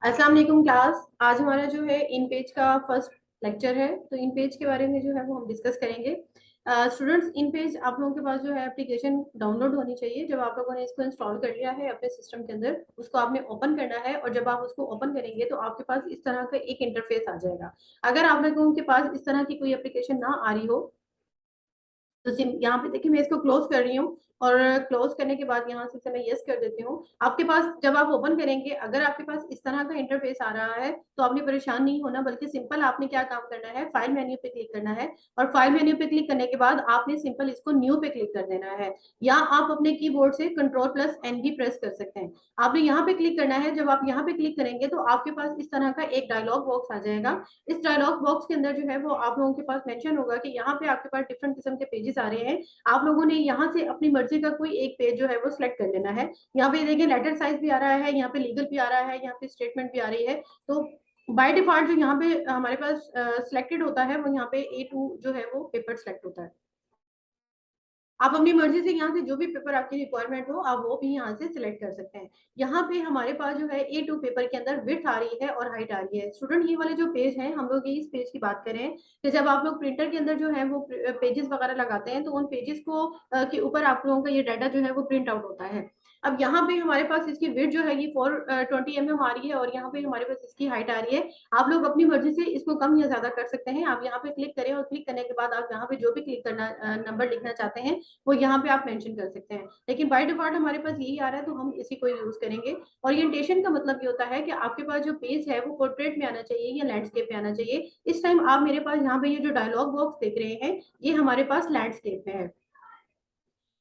अस्सलाम वालेकुम क्लास। आज हमारा जो है इन पेज का फर्स्ट लेक्चर है। तो इन पेज के बारे में जो है वो हम डिस्कस करेंगे। स्टूडेंट्स, इन पेज आप लोगों के पास जो है एप्लीकेशन डाउनलोड होनी चाहिए। जब आप लोगों ने इसको इंस्टॉल कर लिया है अपने सिस्टम के अंदर, उसको आपने ओपन करना है और जब आप उसको ओपन करेंगे तो आपके पास इस तरह का एक इंटरफेस आ जाएगा। अगर आप लोगों के पास इस तरह की कोई एप्लीकेशन ना आ रही हो तो यहाँ पे देखिए मैं इसको क्लोज कर रही हूँ और क्लोज करने के बाद यहाँ से मैं यस कर देती हूँ। आपके पास जब आप ओपन करेंगे अगर आपके पास इस तरह का इंटरफेस आ रहा है तो आपने परेशान नहीं होना, बल्कि सिंपल आपने क्या काम करना है, फाइल मेन्यू पे क्लिक करना है और फाइल मेन्यू पे क्लिक करने के बाद आपने सिंपल इसको न्यू पे क्लिक कर देना है। या आप अपने कीबोर्ड से कंट्रोल प्लस एन भी प्रेस कर सकते हैं। आपने यहाँ पे क्लिक करना है। जब आप यहाँ पे क्लिक करेंगे तो आपके पास इस तरह का एक डायलॉग बॉक्स आ जाएगा। इस डायलॉग बॉक्स के अंदर जो है वो आप लोगों के पास मेंशन होगा कि यहाँ पे आपके पास डिफरेंट किस्म के पेजेस आ रहे हैं। आप लोगों ने यहाँ से अपनी मर्जी का कोई एक पेज जो है वो सिलेक्ट कर लेना है। यहाँ पे देखिए लेटर साइज भी आ रहा है, यहाँ पे लीगल भी आ रहा है, यहाँ पे स्टेटमेंट भी आ रही है। तो बाय डिफॉल्ट जो यहाँ पे हमारे पास सिलेक्टेड होता है वो यहाँ पे A2 जो है वो पेपर सिलेक्ट होता है। आप अपनी मर्जी से यहाँ से जो भी पेपर आपकी रिक्वायरमेंट हो आप वो भी यहाँ से सिलेक्ट कर सकते हैं। यहाँ पे हमारे पास जो है A2 पेपर के अंदर विड्थ आ रही है और हाइट आ रही है। स्टूडेंट, ये वाले जो पेज हैं, हम लोग ये इस पेज की बात करें कि जब आप लोग प्रिंटर के अंदर जो है वो पेजेस वगैरह लगाते हैं तो उन पेजेस को के ऊपर आप लोगों का ये डाटा जो है वो प्रिंट आउट होता है। अब यहाँ पे हमारे पास इसकी विड्थ जो है ये 420 mm आ रही है और यहाँ पे हमारे पास इसकी हाइट आ रही है। आप लोग अपनी मर्जी से इसको कम या ज्यादा कर सकते हैं। आप यहाँ पे क्लिक करें और क्लिक करने के बाद आप यहाँ पे जो भी क्लिक करना नंबर लिखना चाहते हैं वो यहाँ पे आप मेंशन कर सकते हैं। लेकिन बाय डिफॉल्ट हमारे पास यही आ रहा है तो हम इसी को यूज करेंगे। ओरिएंटेशन का मतलब ये होता है कि आपके पास जो पेज है वो पोर्ट्रेट में आना चाहिए या लैंडस्केप में आना चाहिए। इस टाइम आप मेरे पास यहाँ पे ये जो डायलॉग बॉक्स देख रहे हैं ये हमारे पास लैंडस्केप में है।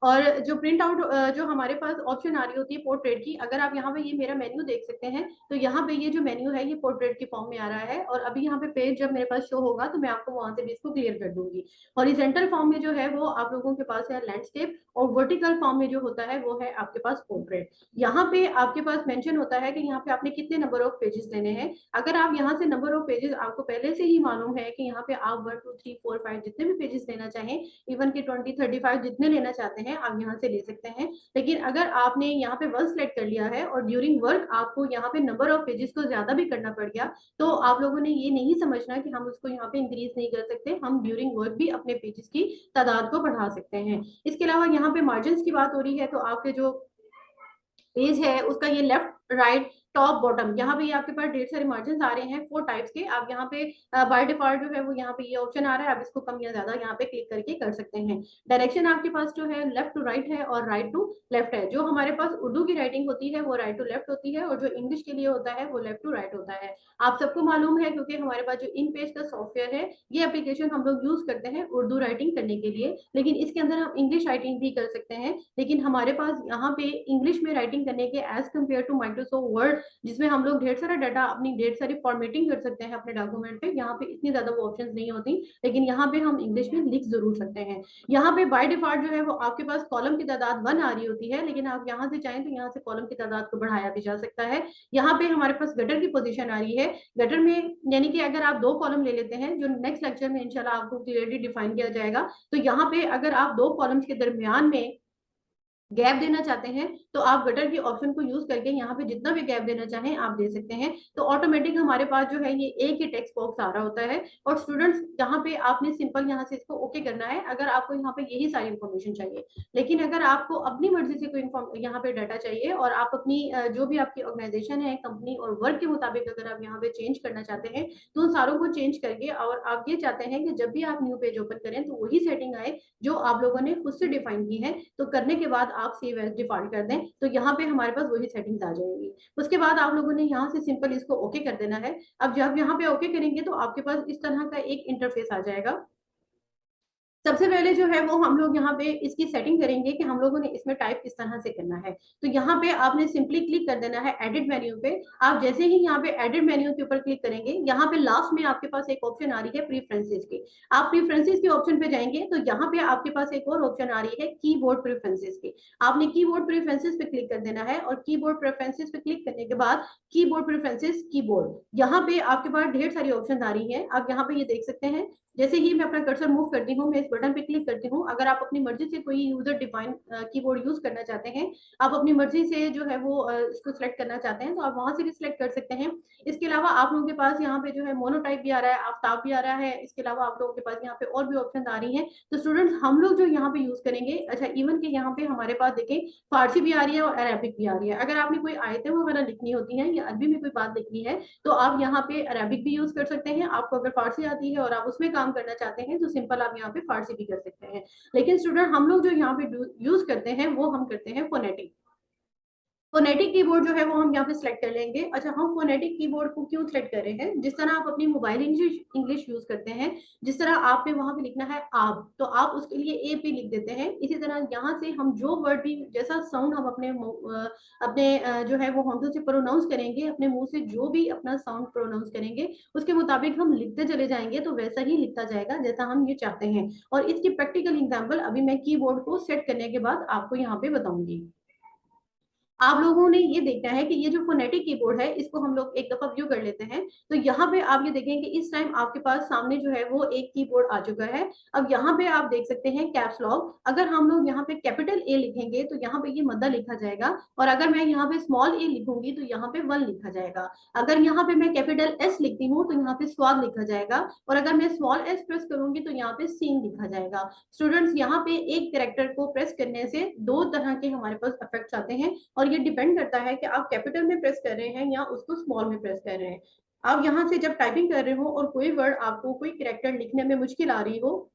और जो प्रिंट आउट जो हमारे पास ऑप्शन आ रही होती है पोर्ट्रेट की, अगर आप यहाँ पे ये मेरा मेन्यू देख सकते हैं तो यहाँ पे ये जो मेन्यू है ये पोर्ट्रेट की फॉर्म में आ रहा है। और अभी यहाँ पे पेज जब मेरे पास शो होगा तो मैं आपको वहां से भी इसको क्लियर कर दूंगी। हॉरिजॉन्टल फॉर्म में जो है वो आप लोगों के पास है लैंडस्केप और वर्टिकल फॉर्म में जो होता है वो है आपके पास पोर्ट्रेट। यहाँ पे आपके पास मेंशन होता है कि यहाँ पे आपने कितने नंबर ऑफ पेजेस लेने हैं। अगर आप यहाँ से नंबर ऑफ पेजेस आपको पहले से ही मालूम है कि यहाँ पे आप 1 2 3 4 5 जितने भी पेजेस लेना चाहें, इवन के 20 35 जितने लेना चाहते हैं आप यहाँ से ले सकते हैं। लेकिन अगर आपने यहाँ पे वर्क सेलेक्ट कर लिया है और ड्यूरिंग वर्क आपको यहाँ पे नंबर ऑफ पेजेस को ज्यादा भी करना पड़ गया तो आप लोगों ने ये नहीं समझना कि हम उसको यहाँ पे इंक्रीज नहीं कर सकते। हम ड्यूरिंग वर्क भी अपने पेजेस की तादाद को बढ़ा सकते हैं। इसके अलावा यहाँ पे मार्जिन की बात हो रही है तो आपके जो पेज है उसका ये लेफ्ट राइट टॉप बॉटम यहाँ पे आपके पास ढेर सारे मार्जिन आ रहे हैं 4 टाइप्स के। आप यहाँ पे बाय डिफॉल्ट जो है वो यहाँ पे ये ऑप्शन आ रहा है, आप इसको कम या ज्यादा यहाँ पे क्लिक करके कर सकते हैं। डायरेक्शन आपके पास जो है लेफ्ट टू राइट है और राइट टू लेफ्ट है। जो हमारे पास उर्दू की राइटिंग होती है वो राइट टू लेफ्ट होती है और जो इंग्लिश के लिए होता है वो लेफ्ट टू राइट होता है। आप सबको मालूम है क्योंकि हमारे पास जो इन पेज का सॉफ्टवेयर है ये एप्लीकेशन हम लोग यूज करते हैं उर्दू राइटिंग करने के लिए, लेकिन इसके अंदर हम इंग्लिश राइटिंग भी कर सकते हैं। लेकिन हमारे पास यहाँ पे इंग्लिश में राइटिंग करने के as compare to Microsoft Word जिसमें हम लोग ढेर सारा डाटा अपनी ढेर सारी फॉर्मेटिंग कर सकते हैं अपने डॉक्यूमेंट पे, यहाँ पे इतनी ज्यादा वो ऑप्शंस नहीं होती। लेकिन यहाँ पे हम इंग्लिश में लिख जरूर सकते हैं। यहाँ पे बाय डिफॉल्ट जो है वो आपके पास कॉलम की तादाद 1 आ रही होती है, लेकिन आप यहाँ से चाहें तो यहाँ से कॉलम की तादाद को बढ़ाया भी जा सकता है। यहाँ पे हमारे पास गटर की पोजीशन आ रही है। गटर में यानी कि अगर आप 2 कॉलम ले लेते हैं जो नेक्स्ट लेक्चर में इंशाल्लाह आपको क्लियरली डिफाइन किया जाएगा, तो यहाँ पे अगर आप 2 कॉलम्स के दरमियान में गैप देना चाहते हैं तो आप गटर की ऑप्शन को यूज करके यहाँ पे जितना भी गैप देना चाहें आप दे सकते हैं। तो ऑटोमेटिक हमारे पास जो है ये एक ही टेक्स्ट बॉक्स आ रहा होता है। और स्टूडेंट्स, यहाँ पे आपने सिंपल यहाँ से इसको ओके करना है अगर आपको यहाँ पे यही सारी इन्फॉर्मेशन चाहिए। लेकिन अगर आपको अपनी मर्जी से कोई यहाँ पे डाटा चाहिए और आप अपनी जो भी आपकी ऑर्गेनाइजेशन है, कंपनी और वर्क के मुताबिक अगर आप यहाँ पे चेंज करना चाहते हैं तो उन सारों को चेंज करके और आप ये चाहते हैं कि जब भी आप न्यू पेज ओपन करें तो वही सेटिंग आए जो आप लोगों ने खुद से डिफाइन की है, तो करने के बाद आप सेव एज डिफॉल्ट कर दें तो यहाँ पे हमारे पास वही सेटिंग्स आ जाएंगी। उसके बाद आप लोगों ने यहाँ से सिंपल इसको ओके कर देना है। अब जब यहाँ पे ओके करेंगे तो आपके पास इस तरह का एक इंटरफेस आ जाएगा। सबसे पहले जो है वो हम लोग यहाँ पे इसकी सेटिंग करेंगे कि हम लोगों ने इसमें टाइप किस तरह से करना है। तो यहाँ पे आपने सिंपली क्लिक कर देना है एडिट मेन्यू पे। आप जैसे ही यहाँ पे एडिट मेन्यू के ऊपर क्लिक करेंगे यहाँ पे लास्ट में आपके पास एक ऑप्शन आ रही है प्रीफ्रेंसेस की। आप प्रीफ्रेंसेस के ऑप्शन पे जाएंगे तो यहाँ पे आपके पास एक और ऑप्शन आ रही है कीबोर्ड प्रीफ्रेंसेस की। आपने कीबोर्ड प्रीफ्रेंसेस पे क्लिक कर देना है और कीबोर्ड प्रेफरेंसेस पे क्लिक करने के बाद कीबोर्ड प्रेफरेंसेस कीबोर्ड, यहाँ पे आपके पास ढेर सारी ऑप्शन आ रही है। आप यहाँ पे ये देख सकते हैं। जैसे ही मैं अपना कर्सर मूव करती हूँ मैं इस बटन पे क्लिक करती हूँ, अगर आप अपनी मर्जी से कोई यूजर डिफाइन कीबोर्ड यूज करना चाहते हैं, आप अपनी मर्जी से जो है वो इसको सिलेक्ट करना चाहते हैं, तो आप वहां से भी सिलेक्ट कर सकते हैं। इसके अलावा आप लोगों के पास यहाँ पे जो है मोनोटाइप भी आ रहा है, आफ्ताब भी आ रहा है। इसके अलावा आप लोगों के पास यहाँ पे और भी ऑप्शन आ रही हैं। तो स्टूडेंट्स हम लोग जो यहाँ पे यूज करेंगे, अच्छा इवन के यहाँ पे हमारे पास देखें फारसी भी आ रही है और अरेबिक भी आ रही है। अगर आपने कोई आयतें वगैरह लिखनी होती हैं या अरबी में कोई बात लिखनी है, तो आप यहाँ पे अरेबिक भी यूज कर सकते हैं। आपको अगर फारसी आती है और आप उसमें काम करना चाहते हैं तो सिंपल आप यहाँ पे फारसी भी कर सकते हैं। लेकिन स्टूडेंट हम लोग जो यहाँ पे यूज करते हैं वो हम करते हैं फोनेटिक। फोनेटिक कीबोर्ड जो है वो हम यहाँ पे सिलेक्ट कर लेंगे। अच्छा, हम फोनेटिक कीबोर्ड को क्यों सिलेक्ट कर रहे हैं? जिस तरह आप अपनी मोबाइल इंग्लिश यूज करते हैं, जिस तरह आपने वहां पे लिखना है आप, तो आप उसके लिए ए पे लिख देते हैं। इसी तरह यहाँ से हम जो वर्ड भी, जैसा साउंड हम जो है वो होंठों से प्रोनाउंस करेंगे, अपने मुंह से जो भी अपना साउंड प्रोनाउंस करेंगे उसके मुताबिक हम लिखते चले जाएंगे, तो वैसा ही लिखता जाएगा जैसा हम ये चाहते हैं। और इसकी प्रैक्टिकल एग्जाम्पल अभी मैं कीबोर्ड को सेट करने के बाद आपको यहाँ पे बताऊंगी। आप लोगों ने ये देखना है कि ये जो फोनेटिक कीबोर्ड है इसको हम लोग एक दफा व्यू कर लेते हैं। तो यहाँ पे आप ये देखें कि इस टाइम आपके पास सामने जो है वो एक कीबोर्ड आ चुका है। अब यहाँ पे आप देख सकते हैं कैप्स लॉक। अगर हम लोग यहाँ पे कैपिटल ए लिखेंगे तो यहाँ पे ये मद्दा लिखा जाएगा, और अगर मैं यहाँ पे स्मॉल ए लिखूंगी तो यहाँ पे वन लिखा जाएगा। अगर यहाँ पे मैं कैपिटल एस लिखती हूँ तो यहाँ पे स्वाद लिखा जाएगा, और अगर मैं स्मॉल एस प्रेस करूंगी तो यहाँ पे सीन लिखा जाएगा। स्टूडेंट्स, यहाँ पे एक कैरेक्टर को प्रेस करने से दो तरह के हमारे पास इफेक्ट्स आते हैं, और ये डिपेंड करता है कि आप कैपिटल में प्रेस कर रहे हैं या उसको स्मॉल में प्रेस कर रहे हैं। आप यहाँ से जब टाइपिंग कर रहे हो और कोई वर्ड आपको, कोई कैरेक्टर लिखने में मुश्किल आ रही हो,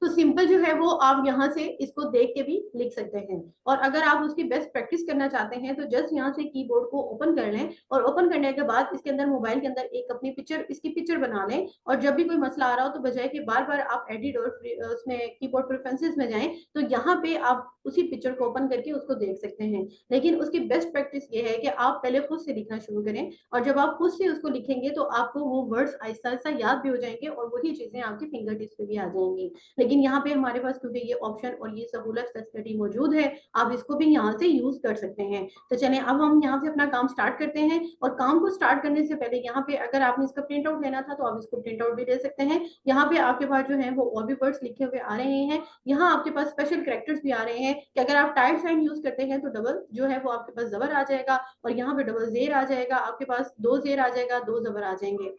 तो सिंपल जो है वो आप यहाँ से इसको देख के भी लिख सकते हैं। और अगर आप उसकी बेस्ट प्रैक्टिस करना चाहते हैं तो जस्ट यहाँ से कीबोर्ड को ओपन कर लें, और ओपन करने के बाद इसके अंदर, मोबाइल के अंदर एक अपनी पिक्चर, इसकी पिक्चर बना लें। और जब भी कोई मसला आ रहा हो तो बजाय कि बार बार आप एडिट और उसमें कीबोर्ड प्रेफरेंसेस में जाएं, तो यहाँ पे आप उसी पिक्चर को ओपन करके उसको देख सकते हैं। लेकिन उसकी बेस्ट प्रैक्टिस ये है कि आप पहले खुद से लिखना शुरू करें, और जब आप खुद से उसको लिखेंगे तो आपको वो वर्ड्स आहिस्ता आहिस्ता याद भी हो जाएंगे और वही चीजें आपकी फिंगर टिप्स पे भी आ जाएंगी। लेकिन यहाँ पे हमारे पास क्योंकि ये ऑप्शन और ये सहूलत फैसिलिटी मौजूद है, आप इसको भी यहाँ से यूज कर सकते हैं। तो चलें अब हम यहाँ से अपना काम स्टार्ट करते हैं। और काम को स्टार्ट करने से पहले यहाँ पे अगर आपने इसका प्रिंट आउट लेना था तो आप इसको प्रिंट आउट भी ले सकते हैं। यहाँ पे आपके पास जो है वो और भी वर्ड्स लिखे हुए आ रहे हैं। यहाँ आपके पास स्पेशल कैरेक्टर्स भी आ रहे हैं कि अगर आप टाइप साइन यूज करते हैं तो डबल जो है वो आपके पास जबर आ जाएगा, और यहाँ पे डबल जेर आ जाएगा, आपके पास दो जेर आ जाएगा, दो जबर आ जाएंगे।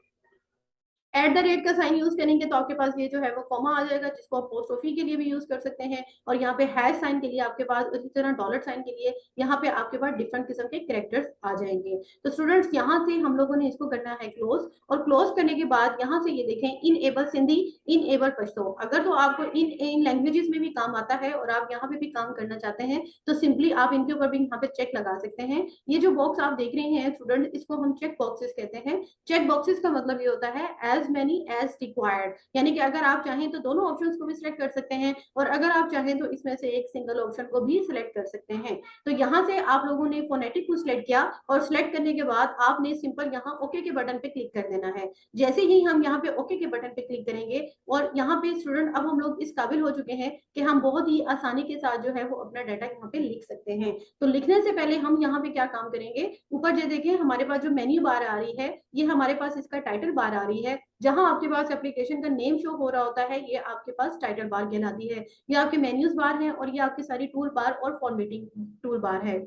एट द रेट का साइन यूज करेंगे तो आपके पास ये जो है वो कॉमा आ जाएगा, जिसको आप पोस्टोफी के लिए भी यूज कर सकते हैं। और यहाँ पे हैश साइन के लिए आपके पास, इसी तरह डॉलर साइन के लिए यहाँ पे आपके पास डिफरेंट किस्म के कैरेक्टर्स आ जाएंगे। तो स्टूडेंट्स, यहाँ से हम लोगों ने इसको करना है क्लोज, और क्लोज करने के बाद यहाँ से ये देखें, इन एबल सिंधी, इन एबल पश्तो। अगर तो आपको इन इन लैंग्वेजेस में भी काम आता है और आप यहाँ पे भी काम करना चाहते हैं तो सिंपली आप इनके ऊपर भी यहाँ पे चेक लगा सकते हैं। ये जो बॉक्स आप देख रहे हैं स्टूडेंट, इसको हम चेक बॉक्सेस कहते हैं। चेक बॉक्सेस का मतलब ये होता है एज मेनी एज रिक्वायर्ड, यानी कि अगर आप चाहें तो दोनों ऑप्शंस को भी सिलेक्ट कर सकते हैं, और अगर आप चाहें तो इसमें से एक सिंगल ऑप्शन को भी सिलेक्ट कर सकते हैं। तो यहाँ से आप लोगों ने फोनेटिक को सिलेक्ट किया, और सिलेक्ट करने के बाद आपने सिंपल यहाँ ओके के बटन पे क्लिक कर देना है। जैसे ही हम यहाँ पे ओके के बटन पे क्लिक करेंगे, और यहाँ पे स्टूडेंट अब हम लोग इस काबिल हो चुके हैं कि हम बहुत ही आसानी के साथ जो है वो अपना डाटा यहाँ पे लिख सकते हैं। तो लिखने से पहले हम यहाँ पे क्या काम करेंगे, ऊपर जो देखें हमारे पास जो मेन्यू बार आ रही है, ये हमारे पास इसका टाइटल बार आ रही है। जहां आपके पास एप्लीकेशन का नेम शो हो रहा होता है, ये आपके पास टाइटल बार कहलाती है। ये आपके मेन्यूज बार है, और ये आपकी सारी टूल बार और फॉर्मेटिंग टूल बार है।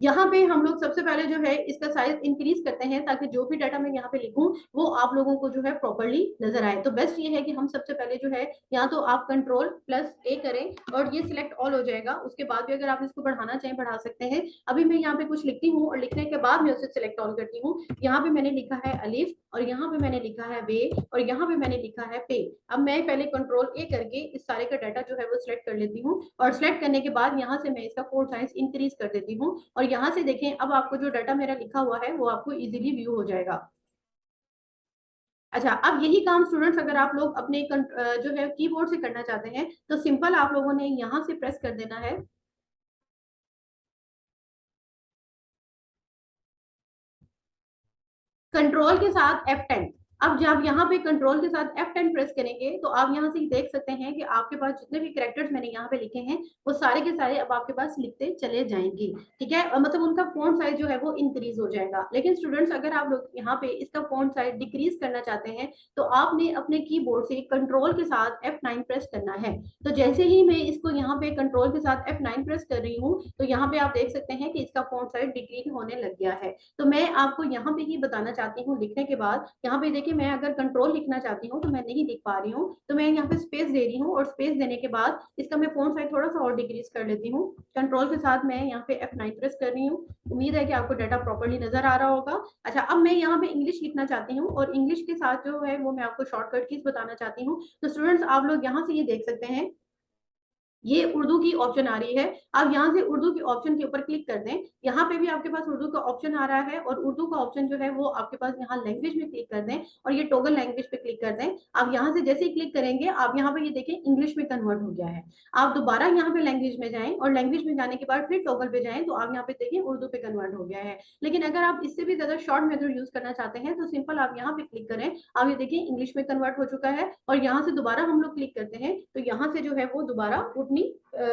यहाँ पे हम लोग सबसे पहले जो है इसका साइज इंक्रीज करते हैं, ताकि जो भी डाटा मैं यहाँ पे लिखूं वो आप लोगों को जो है प्रॉपर्ली नजर आए। तो बेस्ट ये है कि हम सबसे पहले जो है, या तो आप कंट्रोल प्लस ए करें और ये सिलेक्ट ऑल हो जाएगा। उसके बाद भी अगर आप इसको बढ़ाना चाहें बढ़ा सकते हैं। अभी मैं यहाँ पे कुछ लिखती हूँ और लिखने के बाद मैं उसे सिलेक्ट ऑल करती हूँ। यहाँ पे मैंने लिखा है अलिफ, और यहाँ पे मैंने लिखा है वे, और यहाँ पे मैंने लिखा है पे। अब मैं पहले कंट्रोल ए करके इस सारे का डाटा जो है वो सिलेक्ट कर लेती हूँ, और सिलेक्ट करने के बाद यहाँ से मैं इसका फोर साइज इंक्रीज कर देती हूँ। और यहाँ से देखें, अब आपको जो डाटा मेरा लिखा हुआ है वो आपको इजीली व्यू हो जाएगा। अच्छा, अब यही काम स्टूडेंट्स अगर आप लोग अपने जो है कीबोर्ड से करना चाहते हैं तो सिंपल आप लोगों ने यहाँ से प्रेस कर देना है कंट्रोल के साथ F10। अब जब यहाँ पे कंट्रोल के साथ F10 प्रेस करेंगे तो आप यहाँ से देख सकते हैं कि आपके पास जितने भी कैरेक्टर्स मैंने यहाँ पे लिखे हैं वो सारे के सारे अब आपके पास लिखते चले जाएंगे, ठीक है। मतलब उनका फॉन्ट साइज जो है वो इंक्रीज हो जाएगा। लेकिन स्टूडेंट्स अगर आप लोग यहाँ पे इसका फॉन्ट साइज डिक्रीज करना चाहते हैं तो आपने अपने कीबोर्ड से कंट्रोल के साथ F9 प्रेस करना है। तो जैसे ही मैं इसको यहाँ पे कंट्रोल के साथ F9 प्रेस कर रही हूँ तो यहाँ पे आप देख सकते हैं कि इसका फॉन्ट साइज डिक्रीज होने लग गया है। तो मैं आपको यहाँ पे ही बताना चाहती हूँ लिखने के बाद, यहाँ पे देखिए मैं अगर कंट्रोल लिखना चाहती हूँ तो मैं नहीं लिख पा रही हूँ, तो मैं यहाँ पे स्पेस दे रही हूँ और स्पेस देने के बाद इसका मैं फॉन्ट साइज थोड़ा सा और डिक्रीज कर लेती हूँ। कंट्रोल के साथ मैं यहाँ पे F9 प्रेस कर रही हूँ। उम्मीद है कि आपको डाटा प्रॉपर्ली नजर आ रहा होगा। अच्छा, अब मैं यहाँ पे इंग्लिश लिखना चाहती हूँ और इंग्लिश के साथ जो है वो मैं आपको शॉर्टकट कीज बताना चाहती हूँ। तो स्टूडेंट्स आप लोग यहाँ से ये देख सकते हैं, ये उर्दू की ऑप्शन आ रही है। आप यहाँ से उर्दू की ऑप्शन के ऊपर क्लिक कर दें। यहाँ पे भी आपके पास उर्दू का ऑप्शन आ रहा है और उर्दू का ऑप्शन जो है वो आपके पास यहाँ लैंग्वेज में क्लिक कर दें और ये टॉगल लैंग्वेज पे क्लिक कर दें। आप यहाँ से जैसे ही क्लिक करेंगे आप यहाँ पे ये देखें इंग्लिश में कन्वर्ट हो गया है। आप दोबारा यहाँ पे लैंग्वेज में जाएं और लैंग्वेज में जाने के बाद फिर टॉगल पे जाएं तो आप यहाँ पे देखें उर्दू पे कन्वर्ट हो गया है। लेकिन अगर आप इससे भी ज्यादा शॉर्ट मेथड यूज करना चाहते हैं तो सिंपल आप यहाँ पे क्लिक करें। आप ये देखिए इंग्लिश में कन्वर्ट हो चुका है और यहाँ से दोबारा हम लोग क्लिक करते हैं तो यहाँ से जो है वो दोबारा उतनी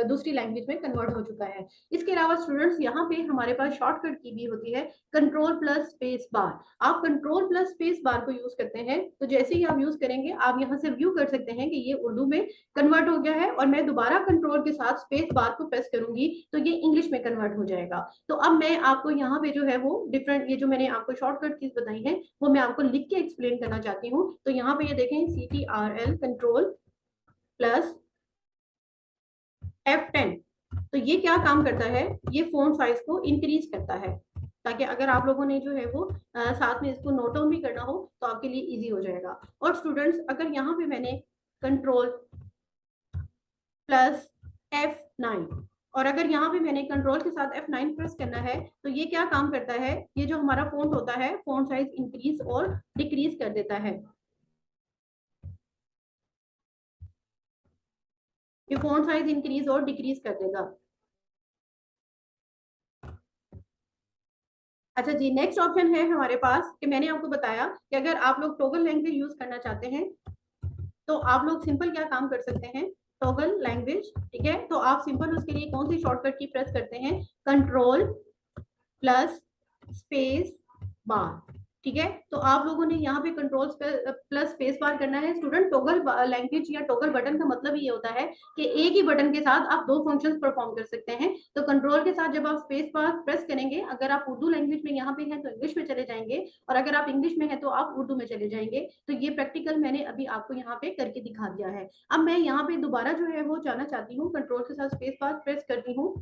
दूसरी लैंग्वेज में कन्वर्ट हो चुका है। इसके अलावा स्टूडेंट्स यहाँ पे हमारे पास शॉर्टकट की भी होती है कंट्रोल प्लस स्पेस बार। आप कंट्रोल प्लस स्पेस बार को यूज करते हैं तो जैसे ही आप यूज करेंगे आप यहाँ से व्यू कर सकते हैं कि ये उर्दू में कन्वर्ट हो गया है और मैं दोबारा कंट्रोल के साथ स्पेस बार को प्रेस करूंगी तो ये इंग्लिश में कन्वर्ट हो जाएगा। तो अब मैं आपको यहाँ पे जो है वो डिफरेंट, ये जो मैंने आपको शॉर्टकट कीज बताई है वो मैं आपको लिख के एक्सप्लेन करना चाहती हूँ। तो यहाँ पे ये देखें CTRL कंट्रोल प्लस F10। तो ये क्या काम करता है, ये फोन साइज को इंक्रीज करता है ताकि अगर आप लोगों ने जो है वो साथ में इसको नोट डाउन भी करना हो तो आपके लिए इजी हो जाएगा। और स्टूडेंट्स अगर यहाँ पे मैंने कंट्रोल प्लस F9 और अगर यहाँ पे मैंने कंट्रोल के साथ F9 प्रेस करना है तो ये क्या काम करता है, ये जो हमारा फोन होता है फोन साइज इंक्रीज और डिक्रीज कर देता है। ये फोन साइज इंक्रीज और डिक्रीज कर देगा। अच्छा जी, नेक्स्ट ऑप्शन है हमारे पास कि मैंने आपको बताया कि अगर आप लोग टॉगल लैंग्वेज यूज करना चाहते हैं तो आप लोग सिंपल क्या काम कर सकते हैं, टॉगल लैंग्वेज, ठीक है। तो आप सिंपल उसके लिए कौन सी शॉर्टकट की प्रेस करते हैं, कंट्रोल प्लस स्पेस बार, ठीक है। तो आप लोगों ने यहाँ पे कंट्रोल प्लस स्पेस बार करना है। स्टूडेंट टॉगल लैंग्वेज या टॉगल बटन का मतलब ये होता है कि एक ही बटन के साथ आप दो फंक्शंस परफॉर्म कर सकते हैं। तो कंट्रोल के साथ जब आप स्पेस बार प्रेस करेंगे, अगर आप उर्दू लैंग्वेज में यहाँ पे हैं तो इंग्लिश में चले जाएंगे और अगर आप इंग्लिश में हैं तो आप उर्दू में चले जाएंगे। तो ये प्रैक्टिकल मैंने अभी आपको यहाँ पे करके दिखा दिया है। अब मैं यहाँ पे दोबारा जो है वो जाना चाहती हूँ, कंट्रोल के साथ स्पेस बार प्रेस करती हूँ।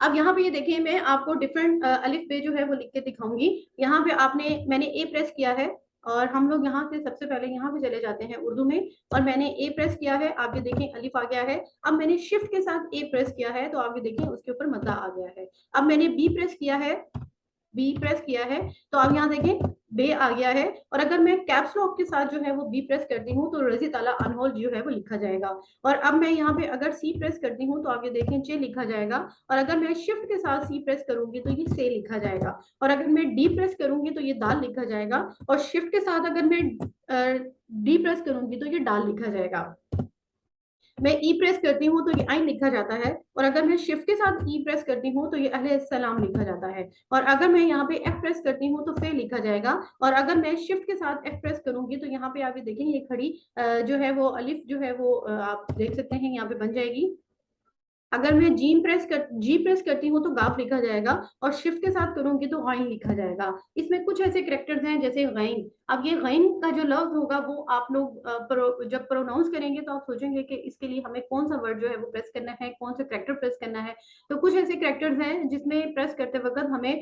अब यहाँ पे ये देखिए मैं आपको डिफरेंट अलिफ बे जो है वो लिख के दिखाऊंगी। यहाँ पे मैंने ए प्रेस किया है और हम लोग यहाँ से सबसे पहले यहाँ पे चले जाते हैं उर्दू में और मैंने ए प्रेस किया है, आप ये देखें अलिफ आ गया है। अब मैंने शिफ्ट के साथ ए प्रेस किया है तो आप ये देखें उसके ऊपर मद्दा आ गया है। अब मैंने बी प्रेस किया है, बी प्रेस किया है तो आप यहाँ देखें बे आ गया है। और अगर मैं कैप्स लॉक के साथ जो है वो बी प्रेस करती हूँ तो रजी ताला अनहोल जो है वो लिखा जाएगा। और अब मैं यहाँ पे अगर सी प्रेस करती हूँ तो आप ये देखें चे लिखा जाएगा। और अगर मैं शिफ्ट के साथ सी प्रेस करूंगी तो ये से लिखा जाएगा। और अगर मैं डी प्रेस करूंगी तो ये दाल लिखा जाएगा। और शिफ्ट के साथ अगर मैं डी प्रेस करूंगी तो ये डाल लिखा जाएगा। मैं ई प्रेस करती हूँ तो ये आई लिखा जाता है। और अगर मैं शिफ्ट के साथ ई प्रेस करती हूँ तो ये अहले सलाम लिखा जाता है। और अगर मैं यहाँ पे एफ प्रेस करती हूँ तो फे लिखा जाएगा। और अगर मैं शिफ्ट के साथ एफ प्रेस करूंगी तो यहाँ पे आप ये देखें ये खड़ी जो है वो अलिफ जो है वो आप देख सकते हैं यहाँ पे बन जाएगी। अगर मैं जी प्रेस करती हूँ तो गाफ लिखा जाएगा और शिफ्ट के साथ करूंगी तो गाइन लिखा जाएगा। इसमें कुछ ऐसे करेक्टर्स हैं जैसे गाइन। अब ये गाइन का जो लफ्ज होगा वो आप लोग जब प्रोनाउंस करेंगे तो आप सोचेंगे कि इसके लिए हमें कौन सा वर्ड जो है वो प्रेस करना है, कौन सा करेक्टर प्रेस करना है। तो कुछ ऐसे करेक्टर्स हैं जिसमें प्रेस करते वक्त हमें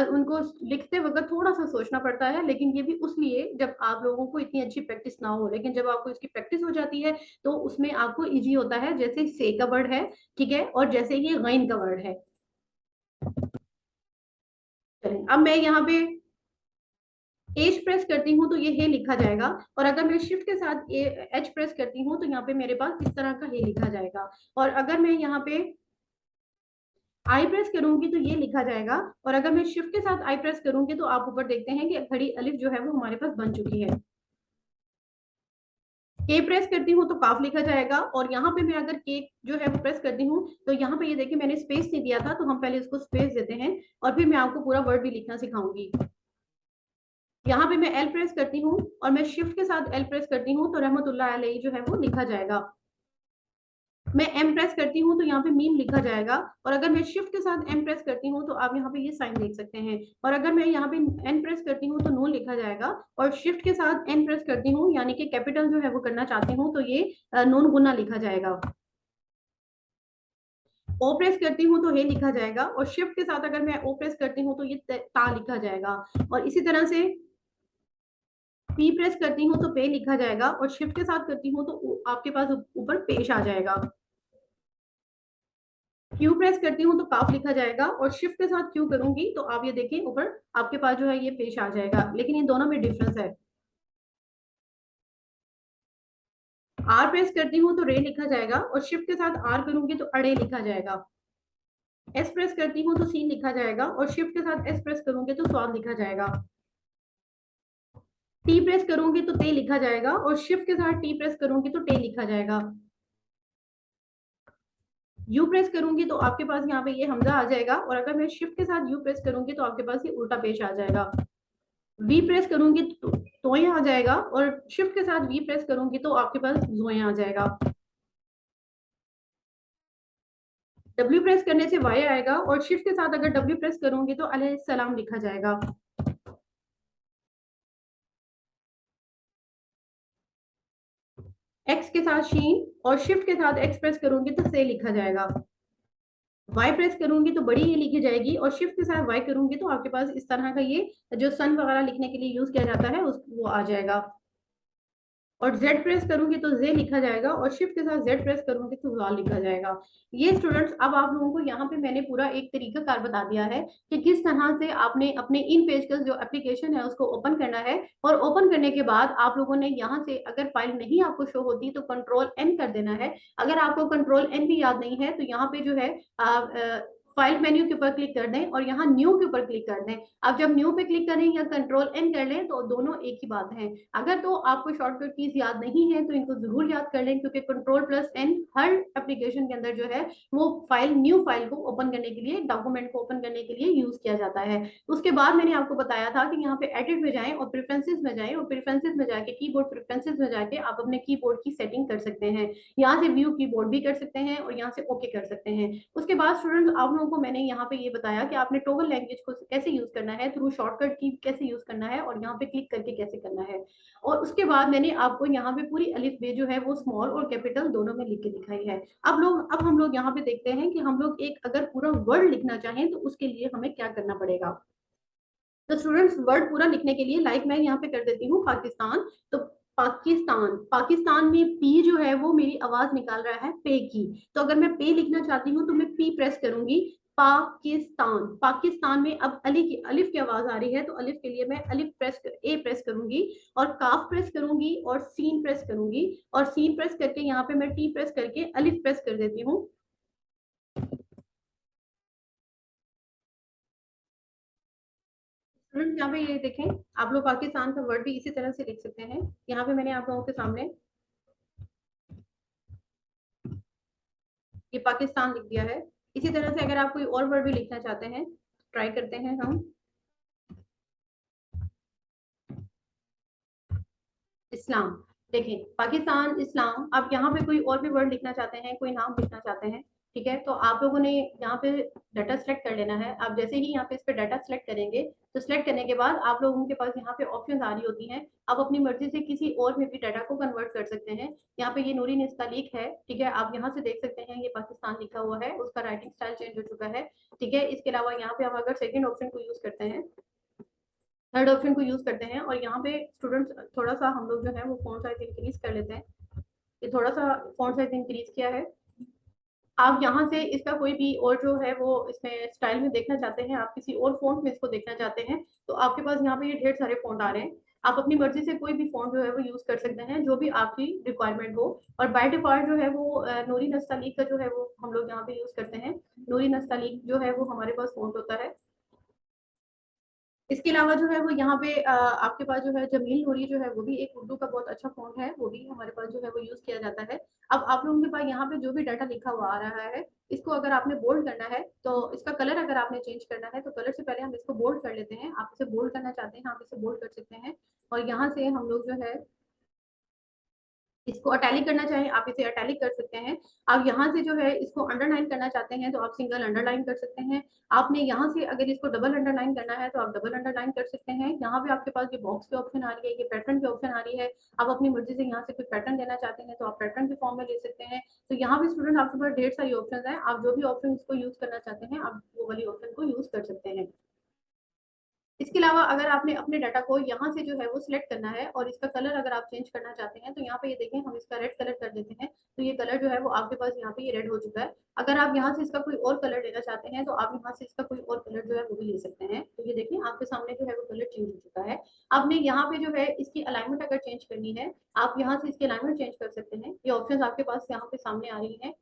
उनको लिखते वक्त थोड़ा सा सोचना पड़ता है, लेकिन ये भी उस लिए जब आप लोगों को इतनी अच्छी प्रैक्टिस ना हो। लेकिन जब आपको इसकी प्रैक्टिस हो जाती है तो उसमें आपको इजी होता है। जैसे से का वर्ड है, ठीक है, और जैसे ये गैन का वर्ड है। अब मैं यहाँ पे एच प्रेस करती हूँ तो ये हे लिखा जाएगा। और अगर मैं शिफ्ट के साथ एच प्रेस करती हूँ तो यहाँ पे मेरे पास इस तरह का हे लिखा जाएगा। और अगर मैं यहाँ पे आई प्रेस करूंगी तो ये लिखा जाएगा, और अगर मैं शिफ्ट के साथ आई प्रेस करूंगी तो आप ऊपर देखते हैं कि खड़ी अलिफ जो है वो हमारे पास बन चुकी है। के प्रेस करती हूँ तो काफ लिखा जाएगा, और यहाँ पे मैं अगर के जो है वो प्रेस करती हूँ तो यहाँ पे ये देखिए मैंने स्पेस नहीं दिया था, तो हम पहले इसको स्पेस देते हैं और फिर मैं आपको पूरा वर्ड भी लिखना सिखाऊंगी। यहाँ पे मैं एल प्रेस करती हूँ और मैं शिफ्ट के साथ एल प्रेस करती हूँ तो रहमतुल्लाह अलैहि जो है वो लिखा जाएगा। मैं एम प्रेस करती हूँ तो यहाँ पे मीम लिखा जाएगा, और अगर मैं शिफ्ट के साथ एम प्रेस करती हूँ तो आप यहाँ पे ये साइन देख सकते हैं, और अगर मैं यहाँ पे एन प्रेस करती हूँ तो नो लिखा जाएगा, और शिफ्ट के साथ एन प्रेस करती हूँ यानी कि कैपिटल जो है वो करना चाहती हूँ तो ये नून गुना लिखा जाएगा। ओ प्रेस करती हूँ तो हे लिखा जाएगा, और शिफ्ट के साथ अगर मैं ओ प्रेस करती हूँ तो ये ता लिखा जाएगा, और इसी तरह से पी प्रेस करती हूँ तो पे लिखा जाएगा, और शिफ्ट के साथ करती हूँ तो आपके पास ऊपर पेश आ जाएगा। क्यू प्रेस करती हूँ तो काफ लिखा जाएगा, और शिफ्ट के साथ क्यू करूंगी तो आप ये देखें ऊपर आपके पास जो है ये पेश आ जाएगा, लेकिन इन दोनों में डिफरेंस है। आर प्रेस करती हूँ तो रे लिखा जाएगा, और शिफ्ट के साथ आर करूंगी तो अड़े लिखा जाएगा। एस प्रेस करती हूँ तो सी लिखा जाएगा, और शिफ्ट के साथ एस प्रेस करूंगी तो स्वाद लिखा जाएगा। टी प्रेस करूंगी तो ते लिखा जाएगा, और शिफ्ट के साथ टी प्रेस करूंगी तो टे लिखा जाएगा। यू प्रेस करूंगी तो आपके पास यहाँ पे ये हमजा आ जाएगा, और अगर मैं शिफ्ट के साथ यू प्रेस करूंगी तो आपके पास ये उल्टा पेश आ जाएगा। वी प्रेस करूंगी तो ये आ जाएगा, और शिफ्ट के साथ वी प्रेस करूंगी तो आपके पास जोए आ जाएगा। डब्ल्यू प्रेस करने से वाई आएगा, और शिफ्ट के साथ अगर डब्ल्यू प्रेस करूंगी तो अलैहिस्सलाम लिखा जाएगा। एक्स के साथ शीन, और शिफ्ट के साथ एक्स प्रेस करूंगी तो से लिखा जाएगा। वाई प्रेस करूंगी तो बड़ी ये लिखी जाएगी, और शिफ्ट के साथ वाई करूंगी तो आपके पास इस तरह का ये जो सन वगैरह लिखने के लिए यूज किया जाता है उस वो आ जाएगा। और जेड प्रेस करूंगी तो जे लिखा जाएगा, और शिफ्ट के साथ जेड प्रेस करूंगी तो जाल लिखा जाएगा। ये स्टूडेंट्स अब आप लोगों को यहाँ पे मैंने पूरा एक तरीका कार बता दिया है कि किस तरह से आपने अपने इन पेज का जो एप्लीकेशन है उसको ओपन करना है, और ओपन करने के बाद आप लोगों ने यहाँ से अगर फाइल नहीं आपको शो होती तो कंट्रोल एन कर देना है। अगर आपको कंट्रोल एन भी याद नहीं है तो यहाँ पे जो है फाइल मेन्यू के ऊपर क्लिक कर दें और यहाँ न्यू के ऊपर क्लिक कर दें। अब जब न्यू पे क्लिक करें या कंट्रोल एन कर लें तो दोनों एक ही बात है। अगर तो आपको शॉर्टकट कीज याद नहीं है तो इनको जरूर याद कर लें, क्योंकि कंट्रोल प्लस एन हर एप्लीकेशन के अंदर जो है वो फाइल न्यू फाइल को ओपन करने के लिए, डॉक्यूमेंट को ओपन करने के लिए यूज किया जाता है। उसके बाद मैंने आपको बताया था कि यहाँ पे एडिट में जाएं और प्रेफरेंसेस में जाएं, और प्रेफरेंसेस में जाके कीबोर्ड प्रेफरेंसेस में जाके आप अपने कीबोर्ड की सेटिंग कर सकते हैं। यहाँ से व्यू कीबोर्ड भी कर सकते हैं और यहाँ से ओके कर सकते हैं। उसके बाद स्टूडेंट्स आप लोगों को मैंने यहाँ पे ये बताया कि आपने टॉगल लैंग्वेज को कैसे यूज करना है, थ्रू शॉर्टकट की कैसे यूज करना है, और यहाँ पे क्लिक करके कैसे करना है। और उसके बाद मैंने आपको यहाँ पे पूरी अलिफ बे जो है वो स्मॉल और कैपिटल दोनों में लिख के दिखाई है। अब हम लोग यहाँ पे देखते हैं कि हम लोग एक अगर पूरा वर्ड लिखना चाहें तो उसके लिए हमें क्या करना पड़ेगा। तो स्टूडेंट्स वर्ड पूरा लिखने के लिए लाइक मैं यहाँ पे कर देती हूँ पाकिस्तान। तो पाकिस्तान, पाकिस्तान में पी जो है वो मेरी आवाज निकाल रहा है पे की, तो अगर मैं पे लिखना चाहती हूँ तो मैं पी प्रेस करूंगी। पाकिस्तान, पाकिस्तान में अब अली की अलिफ की आवाज आ रही है तो अलिफ के लिए मैं अलिफ प्रेस ए प्रेस करूंगी, और काफ प्रेस करूंगी, और सीन प्रेस करूंगी, और सीन प्रेस करके यहाँ पे मैं टी प्रेस करके अलिफ प्रेस कर देती हूँ। यहाँ पे ये देखें, आप लोग पाकिस्तान का वर्ड भी इसी तरह से लिख सकते हैं। यहाँ पे मैंने आप लोगों के सामने ये पाकिस्तान लिख दिया है। इसी तरह से अगर आप कोई और वर्ड भी लिखना चाहते हैं, ट्राई करते हैं हम। इस्लाम, देखें पाकिस्तान इस्लाम। आप यहाँ पे कोई और भी वर्ड लिखना चाहते हैं, कोई नाम लिखना चाहते हैं, ठीक है, तो आप लोगों ने यहाँ पे डाटा सेलेक्ट कर लेना है। आप जैसे ही यहाँ पे इस पे डाटा सेलेक्ट करेंगे तो सिलेक्ट करने के बाद आप लोगों के पास यहाँ पे ऑप्शन आ रही होती हैं। आप अपनी मर्जी से किसी और में भी डाटा को कन्वर्ट कर सकते हैं। यहाँ पे ये नूरी निस्तालीक है, ठीक है, आप यहाँ से देख सकते हैं ये पाकिस्तान लिखा हुआ है, उसका राइटिंग स्टाइल चेंज हो चुका है, ठीक है। इसके अलावा यहाँ पे हम अगर सेकेंड ऑप्शन को यूज करते हैं, थर्ड ऑप्शन को यूज करते हैं, और यहाँ पे स्टूडेंट्स थोड़ा सा हम लोग जो है वो फॉन्ट साइज इंक्रीज कर लेते हैं। ये थोड़ा सा फॉन्ट साइज इंक्रीज किया है। आप यहाँ से इसका कोई भी और जो है वो इसमें स्टाइल में देखना चाहते हैं, आप किसी और फॉन्ट में इसको देखना चाहते हैं तो आपके पास यहाँ पे ये ढेर सारे फॉन्ट आ रहे हैं। आप अपनी मर्जी से कोई भी फॉन्ट जो है वो यूज कर सकते हैं जो भी आपकी रिक्वायरमेंट हो। और बाय डिफॉल्ट जो है वो नूरी नस्तालीक का जो है वो हम लोग यहाँ पे यूज करते हैं। नूरी नस्ताली जो है वो हमारे पास फ़ॉन्ट होता है। इसके अलावा जो है वो यहाँ पे आपके पास जो है जमील नूरी जो है वो भी एक उर्दू का बहुत अच्छा फ़ॉन्ट है, वो भी हमारे पास जो है वो यूज़ किया जाता है। अब आप लोगों के पास यहाँ पे जो भी डाटा लिखा हुआ आ रहा है, इसको अगर आपने बोल्ड करना है, तो इसका कलर अगर आपने चेंज करना है, तो कलर से पहले हम इसको बोल्ड कर लेते हैं। आप इसे बोल्ड करना चाहते हैं, आप इसे बोल्ड कर सकते हैं और यहाँ से हम लोग जो है इसको अटैलिक करना चाहें, आप इसे अटैलिक कर सकते हैं। आप यहाँ से जो है इसको अंडरलाइन करना चाहते हैं, तो आप सिंगल अंडरलाइन कर सकते हैं। आपने यहाँ से अगर इसको डबल अंडरलाइन करना है, तो आप डबल अंडरलाइन कर सकते हैं। यहाँ पे आपके पास ये बॉक्स की ऑप्शन आ रही है, ये पैटर्न की ऑप्शन आ रही है। आप अपनी मर्जी से यहाँ से कोई पैटर्न देना चाहते हैं, तो आप पैटर्न के फॉर्म में ले सकते हैं। तो यहाँ पे स्टूडेंट आपके पास ढेर सारी ऑप्शन है, आप जो भी ऑप्शन इसको यूज करना चाहते हैं, आप वो वाली ऑप्शन को यूज कर सकते हैं। इसके अलावा अगर आपने अपने डाटा को यहाँ से जो है वो सिलेक्ट करना है और इसका कलर अगर आप चेंज करना चाहते हैं, तो यहाँ पे ये देखें हम इसका रेड कलर कर देते हैं, तो ये कलर जो है वो आपके पास यहाँ पे ये रेड हो चुका है। अगर आप यहाँ से इसका कोई और कलर लेना चाहते हैं, तो आप यहाँ से इसका कोई और कलर जो है वो भी ले सकते हैं। तो ये देखिए आपके सामने जो है वो कलर चेंज हो चुका है। आपने यहाँ पे जो है इसकी अलाइनमेंट अगर चेंज करनी है, आप यहाँ से इसकी अलाइनमेंट चेंज कर सकते हैं। ये ऑप्शन आपके पास यहाँ पे सामने आ रही है।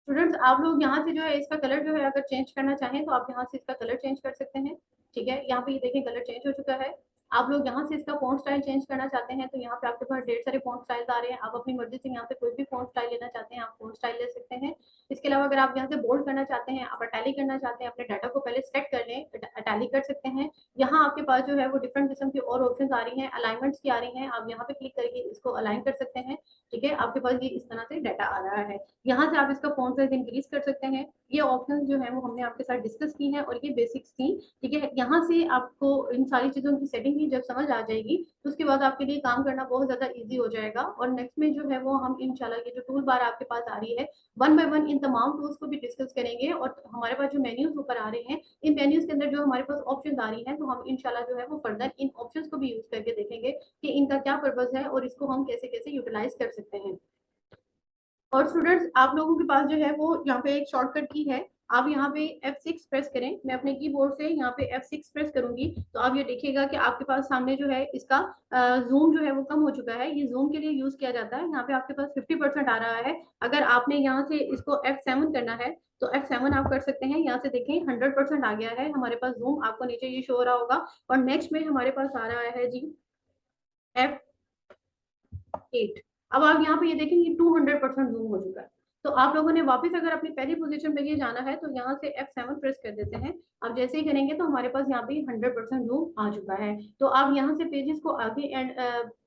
स्टूडेंट्स आप लोग यहाँ से जो है इसका कलर जो है अगर चेंज करना चाहें, तो आप यहाँ से इसका कलर चेंज कर सकते हैं। ठीक है, यहाँ पे ये देखें कलर चेंज हो चुका है। आप लोग यहाँ से इसका फॉन्ट स्टाइल चेंज करना चाहते हैं, तो यहाँ पे आपके पास ढेर सारे फॉन्ट स्टाइल्स आ रहे हैं। आप अपनी मर्जी से यहाँ पे कोई भी फॉन्ट स्टाइल लेना चाहते हैं, आप फॉन्ट स्टाइल ले सकते हैं। इसके अलावा अगर आप यहाँ से बोल्ड करना चाहते हैं, आप अटैलिक करना चाहते हैं, अपने डाटा को पहले सेट कर लें, अटैलिक कर सकते हैं। यहाँ आपके पास जो है वो डिफरेंट किस्म की और ऑप्शन आ रही हैं, अलाइनमेंट्स की आ रही हैं। आप यहाँ पे क्लिक करके इसको अलाइन कर सकते हैं। ठीक है, आपके पास ये इस तरह से डाटा आ रहा है। यहाँ से आप इसका फॉन्ट साइज इंक्रीज कर सकते हैं। ये ऑप्शन जो है वो हमने आपके साथ डिस्कस की है और ये बेसिक्स थी। ठीक है, यहाँ से आपको इन सारी चीजों की सेटिंग भी जब समझ आ जाएगी, तो उसके बाद आपके लिए काम करना बहुत ज्यादा इजी हो जाएगा। और नेक्स्ट में जो है वो हम इंशाल्लाह ये जो टूल बार आपके पास आ रही है, वन बाय वन इन तमाम टूल्स को भी डिस्कस करेंगे। और हमारे पास जो मेन्यूज ऊपर आ रहे हैं, इन मेन्यूज के अंदर जो हमारे पास ऑप्शन आ रही है, तो हम इंशाल्लाह जो है वो फर्दर इन ऑप्शन को भी यूज करके देखेंगे कि इनका क्या पर्पज है और इसको हम कैसे कैसे यूटिलाइज कर सकते हैं। और स्टूडेंट्स आप लोगों के पास जो है वो यहाँ पे एक शॉर्टकट की है। आप यहाँ पे F6 प्रेस करें। मैं अपने कीबोर्ड से यहाँ पे F6 प्रेस करूंगी, तो आप ये देखिएगा कि आपके पास सामने जो है इसका जूम जो है वो कम हो चुका है। ये जूम के लिए यूज किया जाता है। यहाँ पे आपके पास 50% आ रहा है। अगर आपने यहाँ से इसको F7 करना है, तो F7 आप कर सकते हैं। यहाँ से देखें 100% आ गया है हमारे पास जूम, आपको नीचे ये शो हो रहा होगा। और नेक्स्ट में हमारे पास आ रहा है जी F8। अब आप यहाँ पे ये देखें ये 200% जूम हो चुका है। तो आप लोगों ने वापस अगर अपनी पहली पोजीशन पे ये जाना है, तो यहाँ से F7 प्रेस कर देते हैं। अब जैसे ही करेंगे तो हमारे पास यहाँ पे 100% जूम आ चुका है। तो आप यहाँ से पेजेस को आगे एंड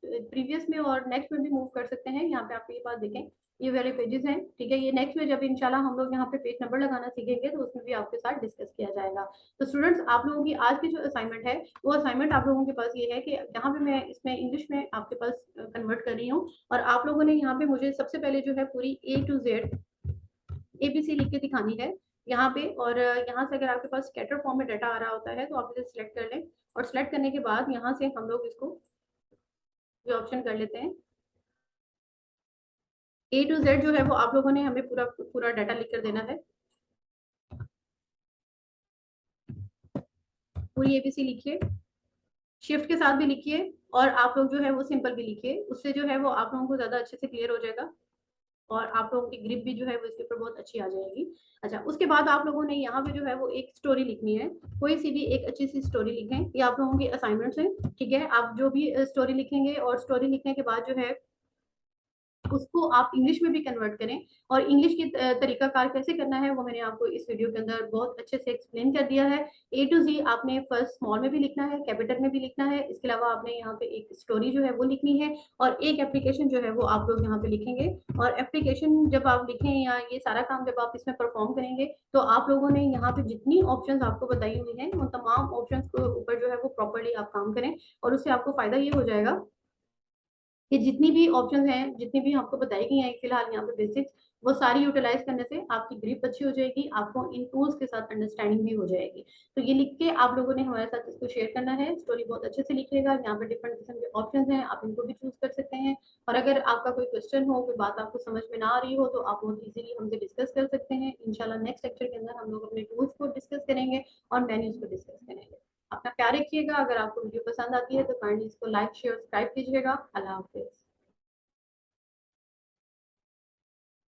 प्रीवियस में और नेक्स्ट में भी मूव कर सकते हैं। यहाँ पे आप ये बात देखें, ये वाले पेजेस हैं। ठीक है, ये नेक्स्ट में जब इंशाल्लाह हम लोग यहाँ पे पेज नंबर लगाना सीखेंगे, तो उसमें भी आपके साथ डिस्कस किया जाएगा। तो स्टूडेंट्स आप लोगों की आज की जो असाइनमेंट है, वो असाइनमेंट आप लोगों के पास ये है कि यहाँ पे मैं इसमें इंग्लिश में आपके पास कन्वर्ट कर रही हूँ। और आप लोगों ने यहाँ पे मुझे सबसे पहले जो है पूरी A to Z ABC लिख के दिखानी है यहाँ पे। और यहाँ से अगर आपके पास स्कैटर फॉर्म में डाटा आ रहा होता है, तो आप इसे सिलेक्ट कर लें। और सिलेक्ट करने के बाद यहाँ से हम लोग इसको ये ऑप्शन कर लेते हैं। A to Z जो है वो आप लोगों ने हमें पूरा पूरा डाटा लिख कर देना है। पूरी ABC लिखिए, शिफ्ट के साथ भी लिखिए, और आप लोग जो है वो सिंपल भी लिखिए। उससे जो है वो आप लोगों को ज्यादा अच्छे से क्लियर हो जाएगा और आप लोगों की ग्रिप भी जो है वो इसके ऊपर बहुत अच्छी आ जाएगी। अच्छा, उसके बाद आप लोगों ने यहाँ पे जो है वो एक स्टोरी लिखनी है। कोई सी भी एक अच्छी सी स्टोरी लिखें। ये आप लोगों की असाइनमेंट्स है। ठीक है, आप जो भी स्टोरी लिखेंगे और स्टोरी लिखने के बाद जो है उसको आप इंग्लिश में भी कन्वर्ट करें। और इंग्लिश की तरीकाकार कैसे करना है वो मैंने आपको इस वीडियो के अंदर बहुत अच्छे से एक्सप्लेन कर दिया है। A to Z आपने फर्स्ट स्मॉल में भी लिखना है, कैपिटल में भी लिखना है। इसके अलावा आपने यहाँ पे एक स्टोरी जो है वो लिखनी है और एक एप्लीकेशन जो है वो आप लोग यहाँ पे लिखेंगे। और एप्लीकेशन जब आप लिखें या ये सारा काम जब आप इसमें परफॉर्म करेंगे, तो आप लोगों ने यहाँ पे जितनी ऑप्शंस आपको बताई हुई हैं, उन तमाम ऑप्शंस के ऊपर जो है वो प्रॉपरली आप काम करें। और उससे आपको फायदा ये हो जाएगा कि जितनी भी ऑप्शंस हैं, जितनी भी आपको बताई गई हैं फिलहाल यहाँ पे बेसिक्स, वो सारी यूटिलाइज करने से आपकी ग्रिप अच्छी हो जाएगी, आपको इन टूल्स के साथ अंडरस्टैंडिंग भी हो जाएगी। तो ये लिख के आप लोगों ने हमारे साथ इसको शेयर करना है। स्टोरी बहुत अच्छे से लिखिएगा। यहाँ पे डिफरेंट किस्म के ऑप्शन हैं, आप इनको भी चूज कर सकते हैं। और अगर आपका कोई क्वेश्चन हो, कोई बात आपको समझ में ना आ रही हो, तो आप बहुत इजीली हमसे डिस्कस कर सकते हैं। इंशाल्लाह नेक्स्ट लेक्चर के अंदर हम लोग अपने टूल्स को डिस्कस करेंगे और मेन्यूज को डिस्कस करेंगे। अपना ख्याल रखिएगा। अगर आपको वीडियो पसंद आती है तो काइंडली इसको लाइक शेयर सब्सक्राइब कीजिएगा। अल्लाह हाफिज।